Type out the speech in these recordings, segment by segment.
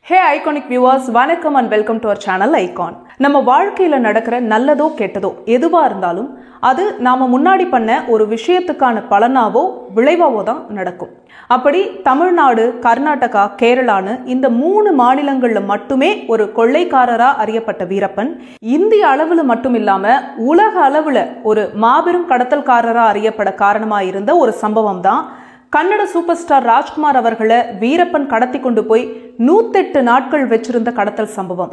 Hey iconic viewers, வணக்கம் and welcome to our channel Icon. நம்ம வாழ்க்கையில நடக்கிற நல்லதோ கெட்டதோ எதுவா இருந்தாலும் அது நாம முன்னாடி பண்ண ஒரு விஷயத்துக்கான பலனாவோ விளைவாவோ தான் நடக்கும். அப்படி தமிழ்நாடு, கர்நாடகா, கேரளான்னு இந்த 3 மாநிலங்கள்ல மட்டுமே ஒரு கொள்ளைக்காரரா அறியப்பட்ட வீரப்பன் இந்திய அளவுல மட்டும் இல்லாம உலக அளவுல ஒரு மாபெரும் கடத்தல்காரரா அறியப்பட காரணமா இருந்த ஒரு சம்பவம் தான் கன்னட சூப்பர் ஸ்டார் ராஜ்குமார் அவர்களை வீரப்பன் கடத்தி கொண்டு போய் 108 நாட்கள் வச்சிருந்த கடத்தல் சம்பவம்.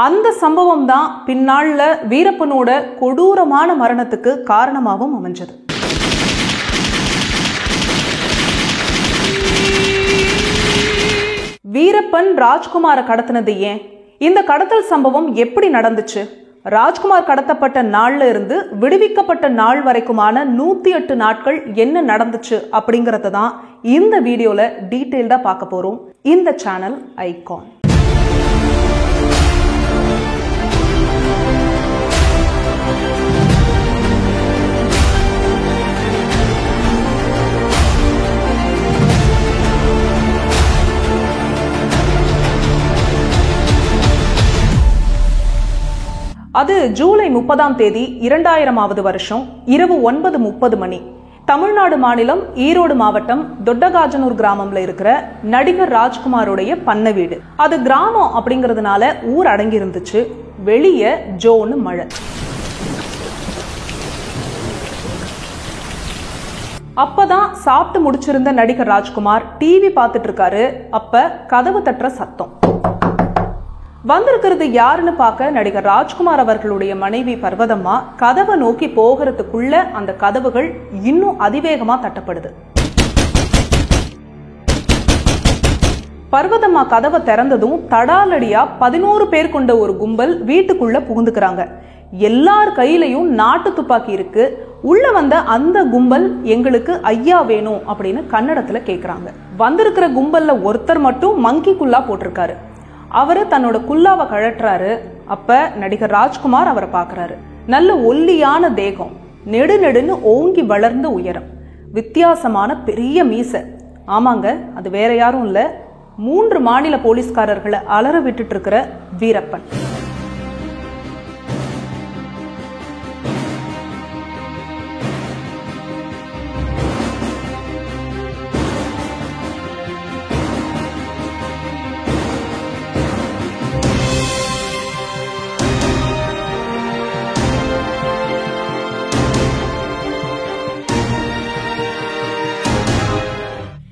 அந்த சம்பவம் தான் பின்னாள்ல வீரப்பனோட கொடூரமான மரணத்துக்கு காரணமாகவும் அமைஞ்சது. வீரப்பன் ராஜ்குமாரை கடத்தினது ஏன்? இந்த கடத்தல் சம்பவம் எப்படி நடந்துச்சு? ராஜ்குமார் கடத்தப்பட்ட நாள்ல இருந்து விடுவிக்கப்பட்ட நாள் வரைக்குமான 108 நாட்கள் என்ன நடந்துச்சு அப்படிங்கறத தான் இந்த வீடியோல டீடைல்டா பார்க்க போறோம். இந்த சேனல் ஐகான். அது ஜூலை 30ஆம் தேதி 2000ஆவது வருஷம் இரவு 9:30 மணி. தமிழ்நாடு மாநிலம் ஈரோடு மாவட்டம் தொட்டகாஜனூர் கிராமம்ல இருக்கிற நடிகர் ராஜ்குமாரோடைய பண்ணை வீடு. அது கிராமம் அப்படிங்கறதுனால ஊர் அடங்கி இருந்துச்சு. வெளியே ஜோன்னு மழை. அப்பதான் சாப்பிட்டு முடிச்சிருந்த நடிகர் ராஜ்குமார் டிவி பார்த்துட்டு இருக்காரு. அப்ப கதவு தட்டுற சத்தம். வந்திருக்கிறது யாருன்னு பார்க்க நடிகர் ராஜ்குமார் அவர்களுடைய மனைவி பர்வதம்மா கதவை நோக்கி போகிறதுக்குள்ள அந்த கதவுகள் இன்னும் அதிவேகமா தட்டப்படுது. பர்வதம்மா கதவை திறந்ததும் தடாலடியா 11 பேர் கொண்ட ஒரு கும்பல் வீட்டுக்குள்ள புகுந்துக்கிறாங்க. எல்லார் கையிலையும் நாட்டு துப்பாக்கி இருக்கு. உள்ள வந்த அந்த கும்பல் எங்களுக்கு ஐயா வேணும் அப்படின்னு கன்னடத்துல கேக்குறாங்க. வந்திருக்கிற கும்பல்ல ஒருத்தர் மட்டும் மங்கி குல்லா போட்டிருக்காரு. அவரு தன்னோட குல்லாவை கழற்றாரு. அப்ப நடிகர் ராஜ்குமார் அவரை பாக்குறாரு. நல்ல ஒல்லியான தேகம், நெடுநெடுன்னு ஓங்கி வளர்ந்த உயரம், வித்தியாசமான பெரிய மீசை. ஆமாங்க, அது வேற யாரும் இல்ல, 3 மாநில போலீஸ்காரர்களை அலற விட்டுட்டு இருக்கிற வீரப்பன்.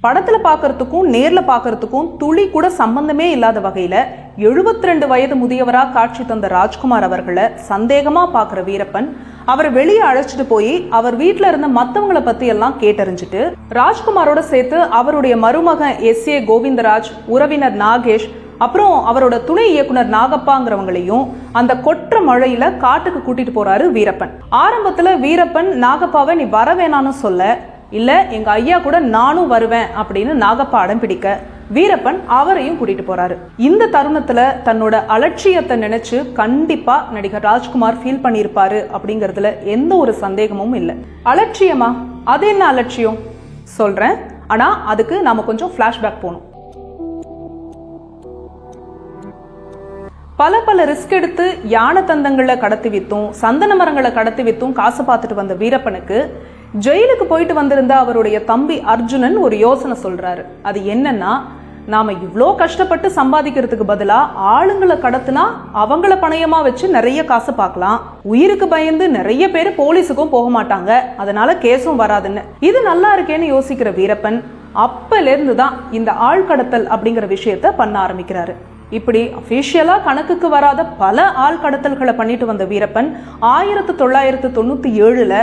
படத்துல பாக்கிறதுக்கும் நேர்ல பாக்கிறதுக்கும் துளி கூட சம்பந்தமே இல்லாத வகையில 72 வயது முதியவரா காட்சி தந்த ராஜ்குமார் அவர்களை சந்தேகமா பாக்குற வீரப்பன் அவரை வெளியே அழைச்சிட்டு போய் அவர் வீட்டுல இருந்த மத்தவங்களை பத்தி எல்லாம் கேட்டறிஞ்சிட்டு ராஜ்குமாரோட சேர்த்து அவருடைய மருமகன் SA கோவிந்தராஜ், உறவினர் நாகேஷ், அப்புறம் அவரோட துணை இயக்குனர் நாகப்பாங்கிறவங்களையும் அந்த கொற்ற மழையில காட்டுக்கு கூட்டிட்டு போறாரு வீரப்பன். ஆரம்பத்துல வீரப்பன் நாகப்பாவை நீ வர வேணான்னு சொல்ல, இல்ல எங்க ஐயா கூட நானும் வருவேன் அப்படின்னு நாகப்பா அடம் பிடிக்க வீரப்பன் அவரையும் கூட்டிட்டு போறாரு. இந்த தருணத்துல தன்னோட அலட்சியத்தை நினைச்சு கண்டிப்பா நடிகர் ராஜ்குமார் ஃபீல் பண்ணியிருப்பாரு அப்படிங்கறதுல எந்த ஒரு சந்தேகமும் இல்ல. அலட்சியமா? அது என்ன அலட்சியம் சொல்றேன், ஆனா அதுக்கு நாம கொஞ்சம் பிளாஷ்பேக் போகணும். பல ரிஸ்க் எடுத்து யானை தந்தங்களை கடத்தி வித்தும் சந்தன மரங்களை கடத்தி வித்தும் காசு பார்த்துட்டு வந்த வீரப்பனுக்கு ஜெயிலுக்கு போயிட்டு வந்திருந்த அவருடைய தம்பி அர்ஜுனன் ஒரு யோசனை சொல்றாரு. அது என்னன்னா, நாம இவ்ளோ கஷ்டப்பட்டு சம்பாதிக்கிறதுக்கு பதிலா ஆளுங்களை கடத்தினா அவங்கள பணையமா வச்சு நிறைய காசு பார்க்கலாம். உயிருக்கு பயந்து நிறைய பேர் போலீஸுக்கும் போக மாட்டாங்க, அதனால கேஸும் வராதுன்னு. இது நல்லா இருக்கேன்னு யோசிக்கிற வீரப்பன் அப்பல இருந்துதான் இந்த ஆழ்கடத்தல் அப்படிங்கிற விஷயத்த பண்ண ஆரம்பிக்கிறாரு. இப்படி அபிஷியலா கணக்குக்கு வராத பல ஆள் கடத்தல்களை பண்ணிட்டு வந்த வீரப்பன் 1997ல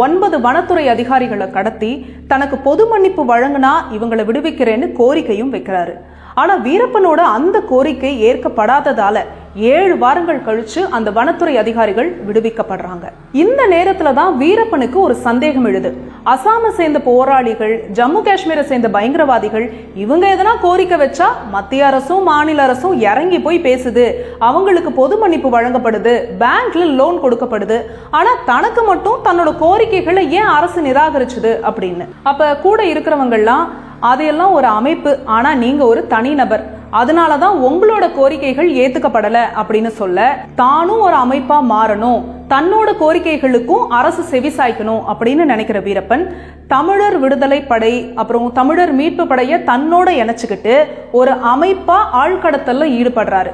9 வனத்துறை அதிகாரிகளை கடத்தி தனக்கு பொது மன்னிப்பு வழங்கினா இவங்களை விடுவிக்கிறேன்னு கோரிக்கையும் வைக்கிறாரு. ஆனா வீரப்பனோட அந்த கோரிக்கை ஏற்கப்படாததால 7 வாரங்கள் கழிச்சு அந்த வனத்துறை அதிகாரிகள் விடுவிக்கப்படுறாங்க. இந்த நேரத்துல தான் வீரப்பனுக்கு ஒரு சந்தேகம் எழுது. அசாமை சேர்ந்த போராளிகள், ஜம்மு காஷ்மீரை சேர்ந்த பயங்கரவாதிகள் இவங்க எதனா கோரிக்கை வச்சா மத்திய அரசும் மாநில அரசும் இறங்கி போய் பேசுது, அவங்களுக்கு பொது மன்னிப்பு வழங்கப்படுது, பேங்க்ல லோன் கொடுக்கப்படுது, ஆனா தனக்கு மட்டும் தன்னோட கோரிக்கைகளை ஏன் அரசு நிராகரிச்சுது அப்படின்னு. அப்ப கூட இருக்கிறவங்க எல்லாம் அதையெல்லாம் ஒரு அமைப்பு, ஆனா நீங்க ஒரு தனிநபர், அதனாலதான் உங்களோட கோரிக்கைகள் ஏத்துக்கப்படல அப்படின்னு சொல்ல, தானும் ஒரு அமைப்பா மாறணும், தன்னோட கோரிக்கைகளுக்கும் அரசு செவிசாய்க்கணும் அப்படின்னு நினைக்கிற வீரப்பன் தமிழர் விடுதலை படை அப்புறம் தமிழர் மீட்பு படைய தன்னோட இணைச்சுக்கிட்டு ஒரு அமைப்பா ஆழ்கடத்தல்ல ஈடுபடுறாரு.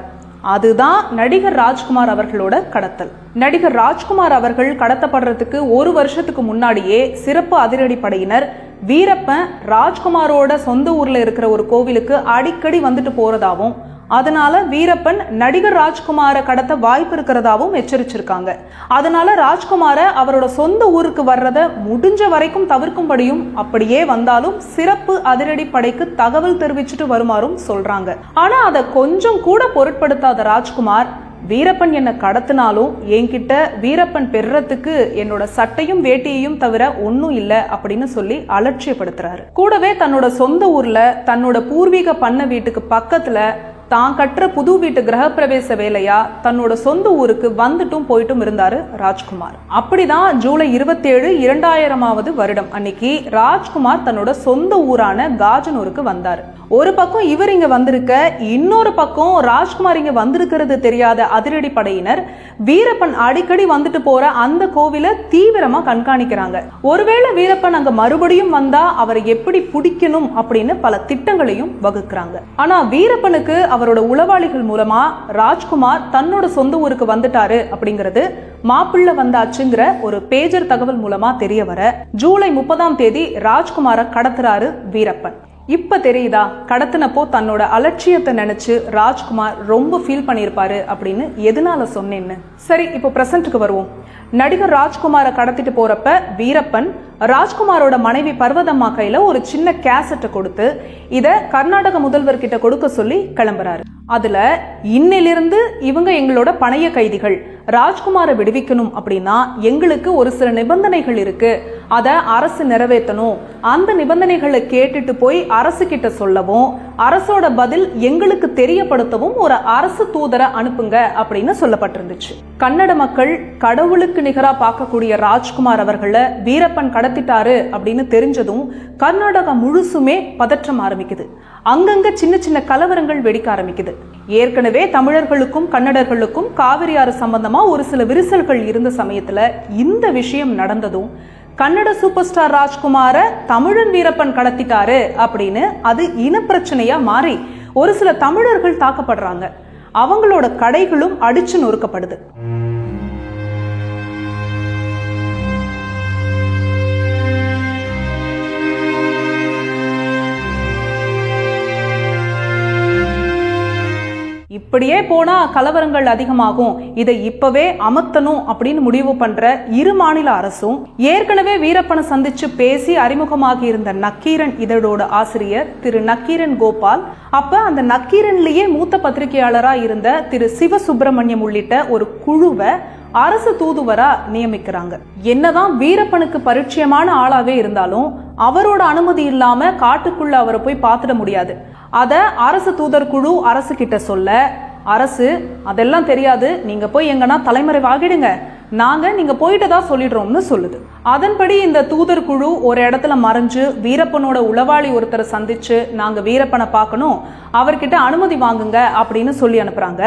அதுதான் நடிகர் ராஜ்குமார் அவர்களோட கடத்தல். நடிகர் ராஜ்குமார் அவர்கள் கடத்தப்படுறதுக்கு 1 வருஷத்துக்கு முன்னாடியே சிறப்பு அதிரடி படையினர் வீரப்பன் ராஜ்குமாரோட சொந்த ஊர்ல இருக்கிற ஒரு கோவிலுக்கு அடிக்கடி வந்துட்டு போறதாவும், அதனால வீரப்பன் நடிகர் ராஜ்குமார கடத்த வாய்ப்பு இருக்கிறதாவும் எச்சரிச்சிருக்காங்க. அதனால ராஜ்குமார அவரோட சொந்த ஊருக்கு வர்றத முடிஞ்ச வரைக்கும் தவிர்க்கும்படியும், அப்படியே வந்தாலும் சிறப்பு அதிரடி படைக்கு தகவல் தெரிவிச்சுட்டு வருமாறும் சொல்றாங்க. ஆனா அதை கொஞ்சம் கூட பொருட்படுத்தாத ராஜ்குமார், வீரப்பன் என்ன கடத்தினாலும் என்கிட்ட வீரப்பன் பெறறதுக்கு என்னோட சட்டையும் வேட்டியையும் தவிர ஒன்னும் இல்ல அப்படின்னு சொல்லி அலட்சியப்படுத்துறாரு. கூடவே தன்னோட சொந்த ஊர்ல தன்னோட பூர்வீக பண்ண வீட்டுக்கு பக்கத்துல தான் கட்டுற புது வீட்டு கிரகப்பிரவேச வேலையா தன்னோட சொந்த ஊருக்கு வந்துட்டும் போயிட்டும் இருந்தாரு ராஜ்குமார். அப்படிதான் ஜூலை 27, 2000வது வருடம் அன்னைக்கு ராஜ்குமார் தன்னோட சொந்த ஊரான காஜனூருக்கு வந்தாரு. ஒரு பக்கம் இவர் இங்க வந்திருக்க, இன்னொரு பக்கம் ராஜ்குமார் இங்க வந்திருக்கிறது தெரியாத அதிரடி படையினர் வீரப்பன் அடிக்கடி வந்துட்டு போற அந்த கோவிலை தீவிரமா கண்காணிக்கிறாங்க. ஒருவேளை வீரப்பன் அங்க மறுபடியும் வந்தா அவரை எப்படி பிடிக்கணும் அப்படின்னு பல திட்டங்களையும் வகுக்கிறாங்க. ஆனா வீரப்பனுக்கு அவரோட உளவாளிகள் மூலமா ராஜ்குமார் தன்னோட சொந்த ஊருக்கு வந்துட்டாரு அப்படிங்கிறது மாப்பிள்ள வந்தாச்சுங்கிற ஒரு பேஜர் தகவல் மூலமா தெரிய வர ஜூலை 30ஆம் தேதி ராஜ்குமாரை கடத்துறாரு வீரப்பன். இப்ப தெரியுதா கடத்தினப்போ தன்னோட அலட்சியத்தை நினைச்சு ராஜ்குமார் ரொம்ப ஃபீல் பண்ணிருப்பாரு அப்படின்னு எதனால சொன்னேன்னு. சரி, இப்போ பிரசன்ட்டுக்கு வருவோம். நடிகர் ராஜ்குமாரை கடத்திட்டு போறப்ப வீரப்பன் ராஜ்குமாரோட மனைவி பர்வதம்மா கையில ஒரு சின்ன கேசட்டை கொடுத்து இத கர்நாடக முதல்வர் கிட்ட கொடுக்க சொல்லி கிளம்புறாரு. அதுல இன்னிலிருந்து இவங்க எங்களோட பணைய கைதிகள், ராஜ்குமாரை விடுவிக்கணும் அப்படின்னா எங்களுக்கு ஒரு சில நிபந்தனைகள் இருக்கு, அத அரசு நிறைவேற்றணும், அந்த நிபந்தனைகளை கேட்டுட்டு போய் அரசு கிட்ட சொல்லவும் அரசோட பதில் எங்களுக்கு தெரியப்படுத்தவும் ஒரு அரசு தூதரை அனுப்புங்க அப்படின்னு சொல்லப்பட்டிருந்துச்சு. கன்னட மக்கள் கடவுளுக்கு நிகரா பார்க்கக்கூடிய ராஜ்குமார் அவர்களை வீரப்பன் கடத்திட்டாரு அப்படின்னு தெரிஞ்சதும் கர்நாடகா முழுசுமே பதற்றம் ஆரம்பிக்குது. அங்கங்க சின்ன சின்ன கலவரங்கள் வெடிக்க ஆரம்பிக்குது. ஏற்கனவே தமிழர்களுக்கும் கன்னடர்களுக்கும் காவிரி ஆறு சம்பந்தமா ஒரு சில விரிசல்கள் இருந்த சமயத்துல இந்த விஷயம் நடந்ததும் கன்னட சூப்பர் ஸ்டார் ராஜ்குமார தமிழன் வீரப்பன் கடத்திட்டாரு அப்படின்னு அது இனப்பிரச்சனையா மாறி ஒரு சில தமிழர்கள் தாக்கப்படுறாங்க. அவங்களோட கடைகளும் அடிச்சு நொறுக்கப்படுது. இப்படியே போனா கலவரங்கள் அதிகமாகும், இதை இப்பவே அமர்த்தணும் அப்படின்னு முடிவு பண்ற இரு மாநில அரசும் ஏற்கனவே வீரப்பனை சந்திச்சு பேசி அறிமுகமாகி இருந்த நக்கீரன் இதழோட ஆசிரியர் திரு நக்கீரன் கோபால், அப்ப அந்த நக்கீரன்லயே மூத்த பத்திரிகையாளரா இருந்த திரு சிவசுப்பிரமணியம் உள்ளிட்ட ஒரு குழுவை அரசு தூதுவரா நியமிக்கிறாங்க. என்னதான் வீரப்பனுக்கு பரிச்சயமான ஆளாவே இருந்தாலும் அவரோட அனுமதி இல்லாம காட்டுக்குள்ள அவரை போய் பார்த்துட முடியாது. அத அரசு தூதர் குழு அரசு கிட்ட சொல்ல, அரசு அதெல்லாம் தெரியாது, நீங்க போய் எங்கன்னா தலைமறைவாகிடுங்க, நாங்க நீங்க போயிட்டதா சொல்லிடுறோம்னு சொல்லுது. அதன்படி இந்த தூதர் குழு ஒரு இடத்துல மறைஞ்சு வீரப்பனோட உளவாளி ஒருத்தரை சந்திச்சு நாங்க வீரப்பனை பார்க்கணும், அவர்கிட்ட அனுமதி வாங்குங்க அப்படின்னு சொல்லி அனுப்புறாங்க.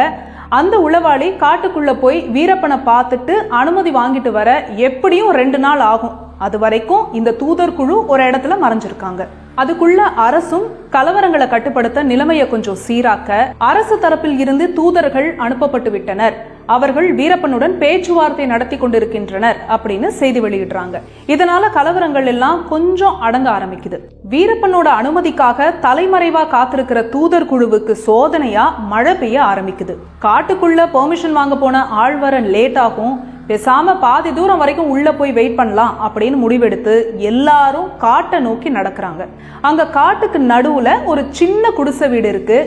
அந்த உளவாளி காட்டுக்குள்ள போய் வீரப்பனை பார்த்துட்டு அனுமதி வாங்கிட்டு வர எப்படியும் 2 நாள் ஆகும். அது வரைக்கும் இந்த தூதர் குழு ஒரு இடத்துல மறைஞ்சிருக்காங்க. அதுக்குள்ள அரசும் கலவரங்களை கட்டுப்படுத்த நிலைமையை கொஞ்சம் சீராக்க அரசு தரப்பில் இருந்து தூதர்கள் அனுப்பப்பட்டு விட்டனர், அவர்கள் வீரப்பனுடன் பேச்சுவார்த்தை நடத்தி கொண்டிருக்கின்றனர் அப்படின்னு செய்தி வெளியிடுறாங்க. இதனால கலவரங்கள் எல்லாம் கொஞ்சம் அடங்க ஆரம்பிக்குது. வீரப்பனோட அனுமதிக்காக தலைமறைவா காத்திருக்கிற தூதர் குழுவுக்கு சோதனையா மழை பெய்ய ஆரம்பிக்குது. காட்டுக்குள்ள பெர்மிஷன் வாங்க போன ஆள் வர லேட் ஆகும், பேசாம பாதி தூரம் வரைக்கும் உள்ள போய் வெயிட் பண்ணலாம் அப்படின்னு முடிவெடுத்து எல்லாரும் காட்டை நோக்கி நடக்கிறாங்க. அங்க காட்டுக்கு நடுவுல ஒரு சின்ன குடிசை வீடு இருக்கு.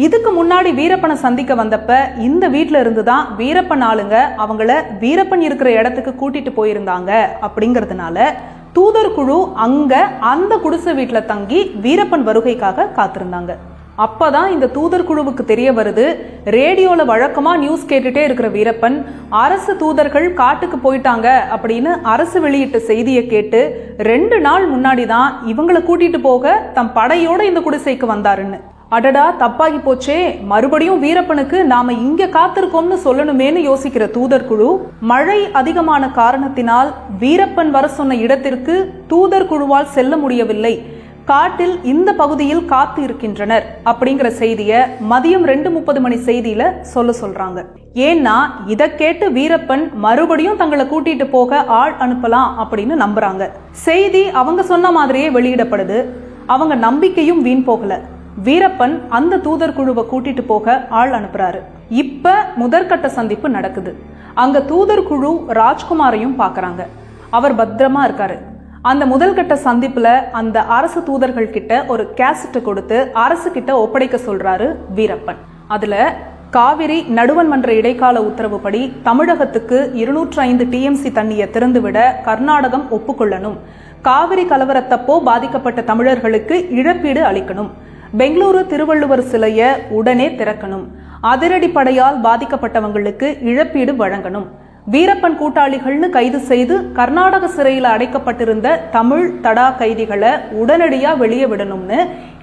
இதுக்கு முன்னாடி வீரப்பனை சந்திக்க வந்தப்ப இந்த வீட்டுல இருந்துதான் வீரப்பன் ஆளுங்க அவங்கள வீரப்பன் இருக்கிற இடத்துக்கு கூட்டிட்டு போயிருந்தாங்க. அப்படிங்கறதுனால தூதர் குழு அங்க அந்த குடிசை வீட்டுல தங்கி வீரப்பன் வருகைக்காக காத்திருந்தாங்க. அப்பதான் இந்த தூதர் குழுவுக்கு தெரிய வருது, ரேடியோல வழக்கமா நியூஸ் கேட்டுட்டே இருக்கிற வீரப்பன் அரசு தூதர்கள் காட்டுக்கு போயிட்டாங்க அப்படின்னு அரசு வெளியிட்ட செய்தியை கேட்டு 2 நாள் முன்னாடிதான் இவங்களை கூட்டிட்டு போக தம் படையோட இந்த குடிசைக்கு வந்தாருன்னு. அடடா, தப்பாகி போச்சே, மறுபடியும் வீரப்பனுக்கு நாம இங்க காத்திருக்கோம்னு சொல்லணுமேனு யோசிக்கிற தூதர் குழு மழை அதிகமான காரணத்தினால் வீரப்பன் வர சொன்ன இடத்திற்கு தூதர் குழுவால் செல்ல முடியவில்லை, காட்டில் இந்த பகுதியில் காத்து இருக்கின்றனர் அப்படிங்கிற செய்திய மதியம் 2:30 மணி செய்தியில சொல்றாங்க. ஏன்னா இத கேட்டு வீரப்பன் மறுபடியும் தங்களை கூட்டிட்டு போக ஆள் அனுப்பலாம் அப்படின்னு நம்புறாங்க. செய்தி அவங்க சொன்ன மாதிரியே வெளியிடப்படுது. அவங்க நம்பிக்கையும் வீண் போகல. வீரப்பன் அந்த தூதர் குழுவை கூட்டிட்டு போக ஆள் அனுப்புறாரு. இப்ப முதற்கட்ட சந்திப்பு நடக்குது. அங்க தூதர் குழு ராஜ்குமாரையும் பாக்குறாங்க. அவர் பத்திரமா இருக்காரு. அந்த முதல்கட்ட சந்திப்புல அந்த அரசு தூதர்கள் கிட்ட ஒரு கேசட் கொடுத்து அரசு கிட்ட ஒப்படைக்க சொல்றாரு வீரப்பன். அதுல காவிரி நடுவன் மன்ற இடைக்கால உத்தரவுப்படி தமிழகத்துக்கு 205 TMC தண்ணியை திறந்துவிட கர்நாடகம் ஒப்புக்கொள்ளணும், காவிரி கலவரத்தப்போ பாதிக்கப்பட்ட தமிழர்களுக்கு இழப்பீடு அளிக்கணும், பெங்களூரு திருவள்ளுவர் சிலைய உடனே திறக்கணும், அதிரடிப்படையால் பாதிக்கப்பட்டவங்களுக்கு இழப்பீடு வழங்கணும், வீரப்பன் கூட்டாளிகள்னு கைது செய்து கர்நாடக சிறையில் அடைக்கப்பட்டிருந்த தமிழ் தடா கைதிகளை உடனடியா வெளியே விடணும்னு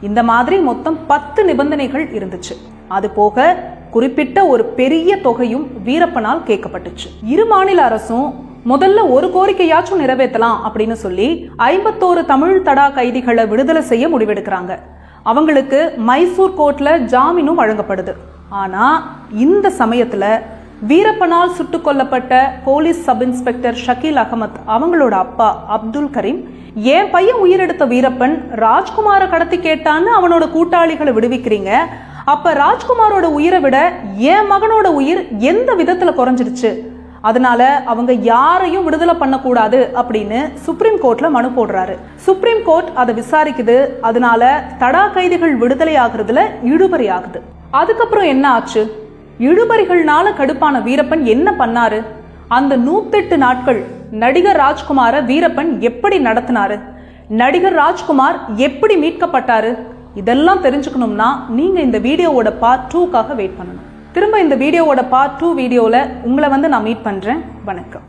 இந்த மாதிரி மொத்தம் 10 நிபந்தனைகள் இருந்துச்சு. அது போக குறிப்பிட்ட ஒரு பெரிய தொகையும் வீரப்பனால் கேட்கப்பட்டுச்சு. இரு மாநில அரசும் முதல்ல ஒரு கோரிக்கையாச்சும் நிறைவேற்றலாம் அப்படின்னு சொல்லி 51 தமிழ் தடா கைதிகளை விடுதலை செய்ய முடிவெடுக்கிறாங்க. அவங்களுக்கு மைசூர் கோர்ட்ல ஜாமீனும் வழங்கப்படுது. ஆனா இந்த சமயத்துல வீரப்பனால் சுட்டுக் கொல்லப்பட்ட police sub inspector Shakeel Ahmed அவங்களோட அப்பா அப்துல் கரீம், என் பையன் உயிரெடுத்த வீரப்பன் ராஜ்குமார கடத்தி கேட்டான்னு அவனோட கூட்டாளிகளை விடுவிக்கிறீங்க, அப்ப ராஜ்குமாரோட உயிரை விட என் மகனோட உயிர் எந்த விதத்துல குறைஞ்சிருச்சு, அதனால அவங்க யாரையும் விடுதலை பண்ணக்கூடாது அப்படின்னு சுப்ரீம் கோர்ட்ல மனு போடுறாரு. சுப்ரீம் கோர்ட் அதை விசாரிக்குது. அதனால தடா கைதிகள் விடுதலை ஆகுறதுல இழுபறி ஆகுது. அதுக்கப்புறம் என்ன ஆச்சு? இழுபறிகள்னால கடுப்பான வீரப்பன் என்ன பண்ணாரு? அந்த 108 நாட்கள் நடிகர் ராஜ்குமார வீரப்பன் எப்படி நடத்தினாரு? நடிகர் ராஜ்குமார் எப்படி மீட்கப்பட்டாரு? இதெல்லாம் தெரிஞ்சுக்கணும்னா நீங்க இந்த வீடியோவோட பார்ட் 2க்காக வெயிட் பண்ணணும். திரும்ப இந்த வீடியோவோட பார்ட் 2 வீடியோல உங்களை நான் மீட் பண்றேன். வணக்கம்.